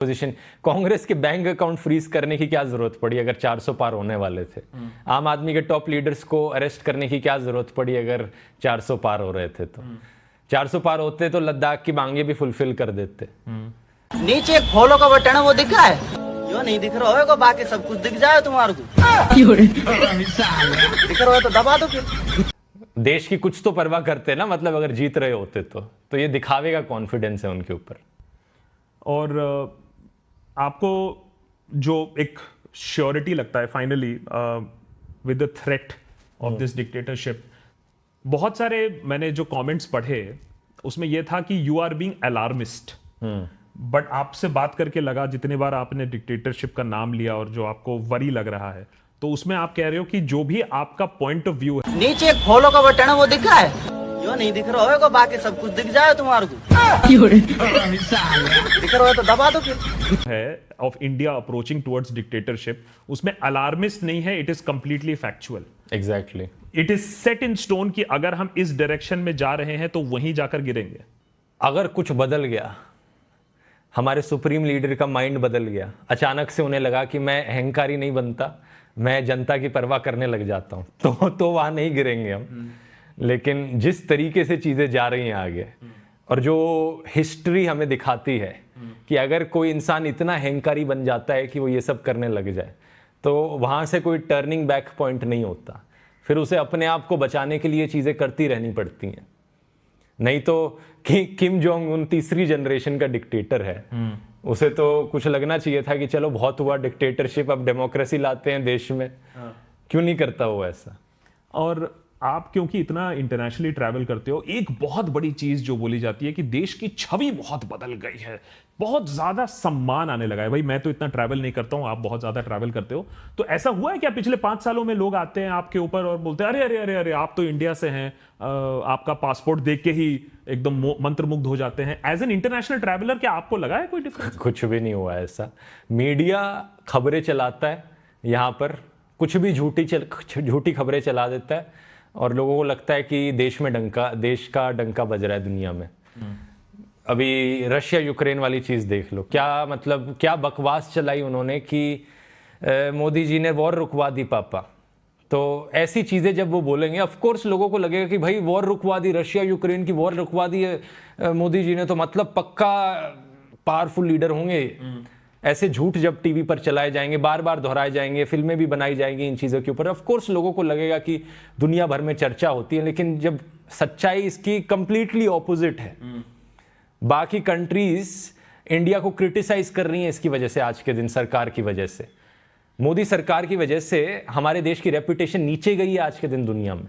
Position. Congress के bank account freeze करने की क्या जरूरत पड़ी अगर 400 पार होने वाले थे? आम आदमी के टॉप लीडर्स को अरेस्ट करने की क्या जरूरत पड़ी अगर 400 पार हो रहे थे? तो 400 पार होते तो लद्दाख की मांगे भी फुलफिल कर देते। नीचे एक फॉलो का बटन है, वो दिखा है? जो नहीं दिख रहा होगा, बाकी सब कुछ दिख जाए तुम्हारे को। दिख रहा है तो दबा दो फिर। देश की कुछ तो परवाह करते ना, मतलब अगर जीत रहे होते तो ये दिखावे का कॉन्फिडेंस है उनके ऊपर। और आपको जो एक श्योरिटी लगता है finally with the threat of this dictatorship, बहुत सारे मैंने जो कमेंट्स पढ़े उसमें यह था कि you are being alarmist, but आपसे बात करके लगा, जितने बार आपने डिक्टेटरशिप का नाम लिया और जो आपको वरी लग रहा है, तो उसमें आप कह रहे हो कि जो भी आपका पॉइंट ऑफ व्यू है। नीचे एक फॉलो का बटन है, वो दिखा है? जो नहीं दिख रहा होगा, बाकी सब कुछ दिख जाए तुम्हारे को। दिख रहा है तो दबा दो फिर। है of India approaching towards dictatorship, उसमें अलार्मिस्ट नहीं है, it is completely factual. Exactly, it is set in stone कि अगर हम इस डायरेक्शन में जा रहे हैं तो वहीं जाकर गिरेंगे। अगर कुछ बदल गया, हमारे सुप्रीम लीडर का माइंड बदल गया, अचानक से उन्हें लगा कि मैं अहंकारी नहीं बनता, मैं जनता की परवाह करने लग जाता हूं, तो वहां नहीं गिरेंगे हम। लेकिन जिस तरीके से चीजें जा रही हैं आगे, और जो हिस्ट्री हमें दिखाती है कि अगर कोई इंसान इतना अहंकारी बन जाता है कि वो ये सब करने लग जाए, तो वहां से कोई टर्निंग बैक पॉइंट नहीं होता। फिर उसे अपने आप को बचाने के लिए चीजें करती रहनी पड़ती हैं। नहीं तो किम जोंग उन तीसरी जनरेशन का डिक्टेटर है, उसे तो कुछ लगना चाहिए था कि चलो बहुत हुआ डिक्टेटरशिप, अब डेमोक्रेसी लाते हैं देश में। क्यों नहीं करता वो ऐसा? और आप क्योंकि इतना इंटरनेशनली ट्रैवल करते हो, एक बहुत बड़ी चीज जो बोली जाती है कि देश की छवि बहुत बदल गई है, बहुत ज्यादा सम्मान आने लगा है। भाई मैं तो इतना ट्रैवल नहीं करता हूं, आप बहुत ज्यादा ट्रैवल करते हो, तो ऐसा हुआ है क्या पिछले 5 सालों में लोग आते हैं आपके ऊपर और बोलते हैं अरे अरे अरे अरे आप तो इंडिया से हैं, आपका पासपोर्ट देख के ही एकदम मंत्रमुग्ध हो जाते हैं? एज एन इंटरनेशनल ट्रैवलर क्या आपको लगा है कोई डिफरेंस? कुछ भी नहीं हुआ ऐसा। मीडिया खबरें चलाता है, यहाँ पर कुछ भी झूठी खबरें चला देता है और लोगों को लगता है कि देश का डंका बज रहा है दुनिया में। अभी रशिया यूक्रेन वाली चीज देख लो, क्या मतलब क्या बकवास चलाई उन्होंने कि मोदी जी ने वॉर रुकवा दी पापा। तो ऐसी चीजें जब वो बोलेंगे, ऑफ कोर्स लोगों को लगेगा कि भाई वॉर रुकवा दी, रशिया यूक्रेन की वॉर रुकवा दी है मोदी जी ने, तो मतलब पक्का पावरफुल लीडर होंगे। ऐसे झूठ जब टीवी पर चलाए जाएंगे, बार बार दोहराए जाएंगे, फिल्में भी बनाई जाएंगी इन चीज़ों के ऊपर, ऑफ कोर्स लोगों को लगेगा कि दुनिया भर में चर्चा होती है। लेकिन जब सच्चाई इसकी कंप्लीटली ऑपोजिट है, बाकी कंट्रीज इंडिया को क्रिटिसाइज कर रही हैं इसकी वजह से, आज के दिन सरकार की वजह से, मोदी सरकार की वजह से हमारे देश की रेपुटेशन नीचे गई है आज के दिन दुनिया में।